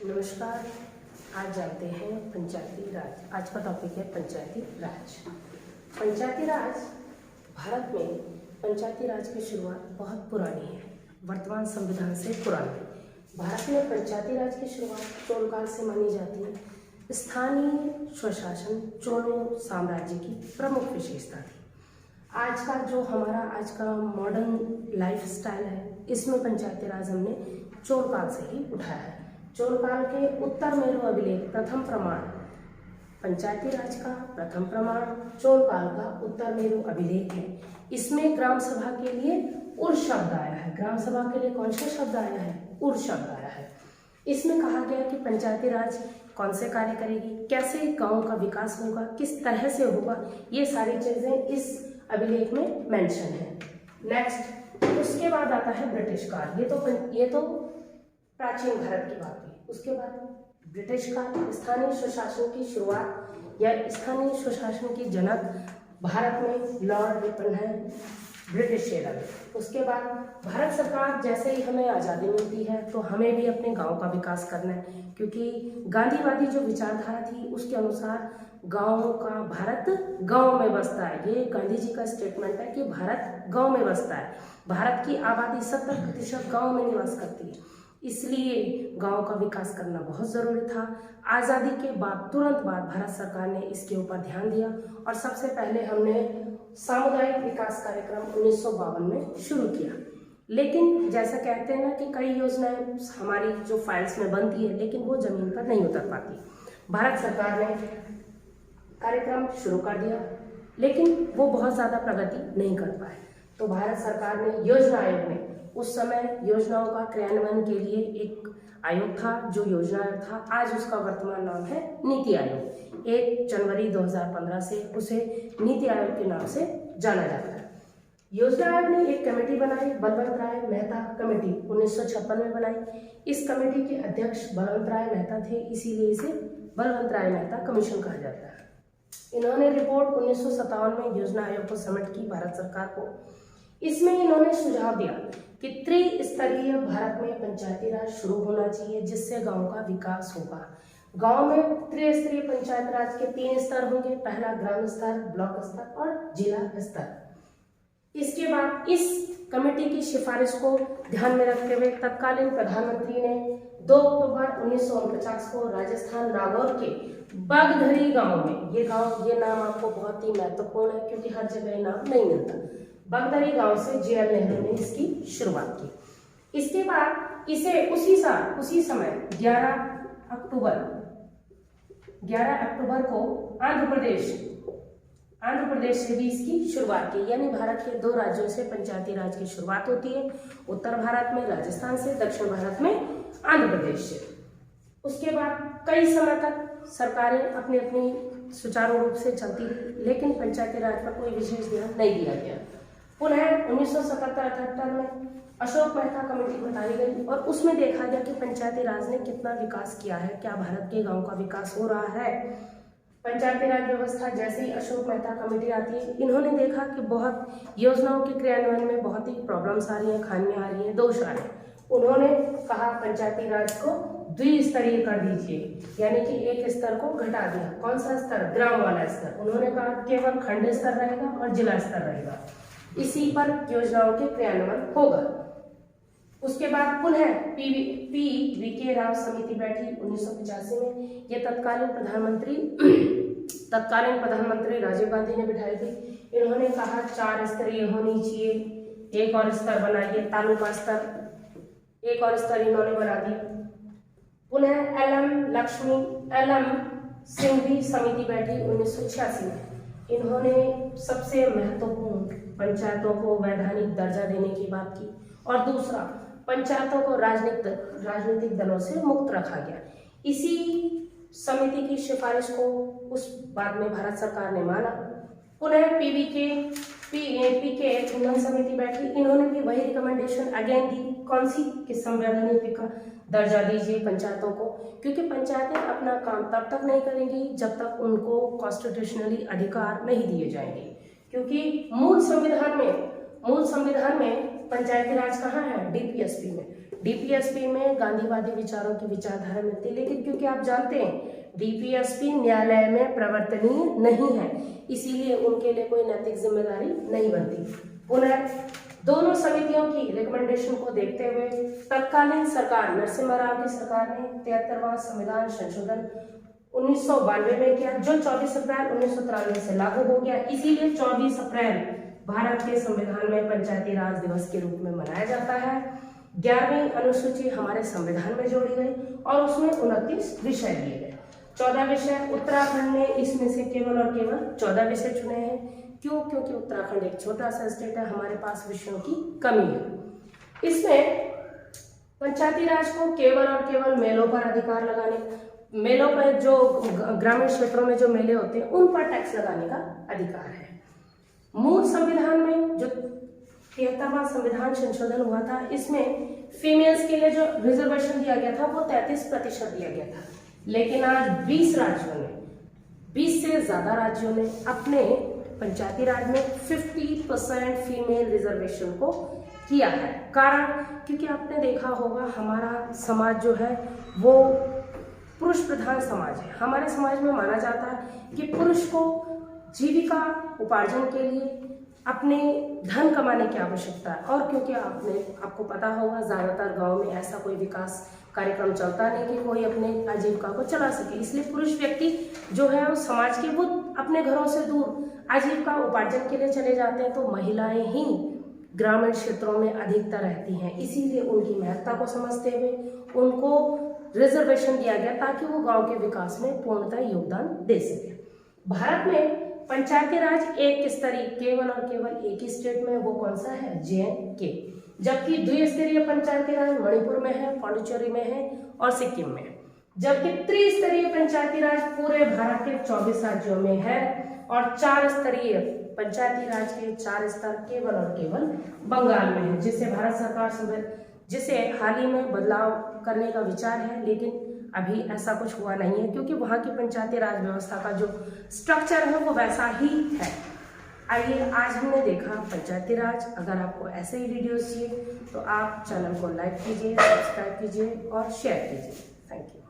नमस्कार। आज जानते हैं पंचायती राज। आज का टॉपिक है पंचायती राज। पंचायती राज भारत में पंचायती राज की शुरुआत बहुत पुरानी है, वर्तमान संविधान से पुरानी। भारत में पंचायती राज की शुरुआत चोल काल से मानी जाती है। स्थानीय स्वशासन चोलों साम्राज्य की प्रमुख विशेषता थी। आज का जो हमारा आज का मॉडर्न लाइफ स्टाइल है, इसमें पंचायती राज हमने चोल काल से ही उठाया है। चोल काल के उत्तर मेरु अभिलेख प्रथम प्रमाण पंचायती राज का प्रथम प्रमाण चोल काल का उत्तर मेरु अभिलेख है। इसमें ग्राम सभा के लिए उर शब्द आया है। ग्राम सभा के लिए कौन सा शब्द आया है? उर शब्द आया है। इसमें कहा गया कि पंचायती राज कौन से कार्य करेगी, कैसे गांव का विकास होगा, किस तरह से होगा, ये सारी चीजें इस अभिलेख में मेंशन है। नेक्स्ट, उसके बाद आता है ब्रिटिश काल। ये तो प्राचीन भारत की बात हुई। उसके बाद ब्रिटिश काल, स्थानीय स्वशासन की शुरुआत या स्थानीय स्वशासन की जनक भारत में लॉर्ड रिपन है, ब्रिटिश एरा में। उसके बाद भारत सरकार जैसे ही हमें आज़ादी मिलती है तो हमें भी अपने गांव का विकास करना है, क्योंकि गांधीवादी जो विचारधारा थी उसके अनुसार गाँव का भारत गांव में बसता है। ये गांधी जी का स्टेटमेंट है कि भारत गांव में बसता है। भारत की आबादी 70% गाँव में निवास करती है, इसलिए गांव का विकास करना बहुत ज़रूरी था। आज़ादी के बाद तुरंत बाद भारत सरकार ने इसके ऊपर ध्यान दिया और सबसे पहले हमने सामुदायिक विकास कार्यक्रम 1952 में शुरू किया। लेकिन जैसा कहते हैं ना कि कई योजनाएं हमारी जो फाइल्स में बनती है लेकिन वो ज़मीन पर नहीं उतर पाती। भारत सरकार ने कार्यक्रम शुरू कर दिया लेकिन वो बहुत ज़्यादा प्रगति नहीं कर पाए। तो भारत सरकार ने योजना आयोग ने उस समय योजनाओं का क्रियान्वयन के लिए एक आयोग था जो योजना आयोग था। आज उसका वर्तमान नाम है नीति आयोग। 1 जनवरी 2015 से उसे नीति आयोग के नाम से जाना जाता है। योजना आयोग ने एक कमेटी बनाई, बलवंत राय मेहता कमेटी 1956 में बनाई। इस कमेटी के अध्यक्ष बलवंत राय मेहता थे, इसीलिए इसे बलवंत राय मेहता कमीशन कहा जाता है। इन्होंने रिपोर्ट 1957 में योजना आयोग को सबमिट की भारत सरकार को। इसमें इन्होंने सुझाव दिया कि त्रिस्तरीय भारत में पंचायती राज शुरू होना चाहिए, जिससे गांव का विकास होगा। गांव में त्रिस्तरीय पंचायत राज के 3 स्तर होंगे, पहला ग्राम स्तर, ब्लॉक स्तर और जिला स्तर। इसके बाद इस कमेटी की सिफारिश को ध्यान में रखते हुए तत्कालीन प्रधानमंत्री ने 2 अक्टूबर 1949 को राजस्थान नागौर के बागधरी गांव में, ये नाम आपको बहुत ही महत्वपूर्ण है क्योंकि हर जगह नाम नहीं मिलता, बागधरी गांव से JL नेहरू ने इसकी शुरुआत की। इसके बाद इसे उसी समय 11 अक्टूबर को आंध्र प्रदेश से भी इसकी शुरुआत की। यानी भारत के 2 राज्यों से पंचायती राज की शुरुआत होती है, उत्तर भारत में राजस्थान से, दक्षिण भारत में आंध्र प्रदेश से। उसके बाद कई समय तक सरकारें अपनी अपनी सुचारू रूप से चलती रही, लेकिन पंचायती राज पर कोई विशेष ध्यान नहीं दिया गया। पुनः 1977-78 में अशोक मेहता कमेटी बनाई गई और उसमें देखा गया कि पंचायती राज ने कितना विकास किया है, क्या भारत के गांव का विकास हो रहा है। पंचायती राज व्यवस्था जैसे ही अशोक मेहता कमेटी आती है, इन्होंने देखा कि बहुत योजनाओं के क्रियान्वयन में बहुत ही प्रॉब्लम्स आ रही हैं, खामियां आ रही हैं, दोष आ रहे हैं। उन्होंने कहा पंचायती राज को द्विस्तरीय कर दीजिए, यानी कि एक स्तर को घटा दिया। कौन सा स्तर? ग्राम वाला स्तर। उन्होंने कहा केवल खंड स्तर रहेगा और जिला स्तर रहेगा, इसी पर योजनाओं के क्रियान्वयन होगा। उसके बाद पुनः PVK राव समिति बैठी 1985 में। ये तत्कालीन प्रधानमंत्री राजीव गांधी ने बिठाई थी। इन्होंने कहा 4 स्तरीय होनी चाहिए, एक और स्तर बनाइए, तालुका स्तर, एक और स्तर इन्होंने बना दिया। पुनः LM सिंघवी समिति बैठी 1986 में। इन्होंने सबसे महत्वपूर्ण पंचायतों को वैधानिक दर्जा देने की बात की और दूसरा पंचायतों को राजनीतिक दलों से मुक्त रखा गया। इसी समिति की सिफारिश को उस बाद में भारत सरकार ने माना। पुनः PK खंडन समिति बैठी। इन्होंने भी वही रिकमेंडेशन अगेन दी। कौन सी? कि संवैधानिक दर्जा दीजिए पंचायतों को, क्योंकि पंचायतें अपना काम तब तक नहीं करेंगी जब तक उनको कॉन्स्टिट्यूशनली अधिकार नहीं दिए जाएंगे, क्योंकि मूल संविधान में पंचायती राज कहाँ है? DPSP में। डीपीएसपी में गांधीवादी विचारों की विचारधारा मिलती है, लेकिन क्योंकि आप जानते हैं डीपीएसपी न्यायालय में प्रवर्तनीय नहीं है, इसीलिए उनके लिए कोई नैतिक जिम्मेदारी नहीं बनती। पुनः दोनों समितियों की रिकमेंडेशन को देखते हुए तत्कालीन सरकार नरसिम्हा राव की सरकार ने 73वां संविधान संशोधन 1992 में किया, जो 24 अप्रैल 1993 से लागू हो गया। इसीलिए 24 अप्रैल भारत के संविधान में पंचायती राज दिवस के रूप में मनाया जाता है। 11वीं अनुसूची हमारे संविधान में जोड़ी गई और उसमें 29 विषय दिए गए। 14 विषय उत्तराखंड ने इसमें से केवल और केवल 14 विषय चुने हैं। क्यों? क्योंकि उत्तराखंड एक छोटा सा स्टेट है, हमारे पास विषयों की कमी है। इसमें पंचायती राज को केवल और केवल मेलों पर अधिकार लगाने, मेलों पर जो ग्रामीण क्षेत्रों में जो मेले होते हैं उन पर टैक्स लगाने का अधिकार है। मूल संविधान में जो 73वां संविधान संशोधन हुआ था, इसमें फीमेल्स के लिए जो रिजर्वेशन दिया गया था वो 33% दिया गया था, लेकिन आज 20 राज्यों ने, 20 से ज्यादा राज्यों ने अपने पंचायती राज में 50% फीमेल रिजर्वेशन को किया है। कारण क्योंकि आपने देखा होगा हमारा समाज जो है वो पुरुष प्रधान समाज है। हमारे समाज में माना जाता है कि पुरुष को जीविका उपार्जन के लिए अपने धन कमाने की आवश्यकता है, और क्योंकि आपको पता होगा ज्यादातर गांव में ऐसा कोई विकास कार्यक्रम चलता नहीं कि कोई अपने आजीविका को चला सके, इसलिए पुरुष व्यक्ति जो है उस समाज के वो अपने घरों से दूर आजीविका उपार्जन के लिए चले जाते हैं, तो महिलाएं ही ग्रामीण क्षेत्रों में अधिकतर रहती हैं। इसीलिए उनकी महत्ता को समझते हुए उनको रिजर्वेशन दिया गया ताकि वो गांव के विकास में पूर्णतः योगदान दे सके। भारत में पंचायती राज एक स्तरीय केवल और केवल एक ही स्टेट में, वो कौन सा है? JNK। जबकि द्विस्तरीय पंचायती राज मणिपुर में है, पांडिचेरी में है और सिक्किम में है। जबकि त्रिस्तरीय पंचायती राज पूरे भारत के 24 राज्यों में है और 4 स्तरीय पंचायती राज के 4 स्तर केवल और केवल बंगाल में है, जिसे भारत सरकार जिसे हाल ही में बदलाव करने का विचार है, लेकिन अभी ऐसा कुछ हुआ नहीं है क्योंकि वहाँ की पंचायती राज व्यवस्था का जो स्ट्रक्चर है वो वैसा ही है। आइए, आज हमने देखा पंचायती राज। अगर आपको ऐसे ही वीडियोस चाहिए तो आप चैनल को लाइक कीजिए, सब्सक्राइब कीजिए और शेयर कीजिए। Thank you.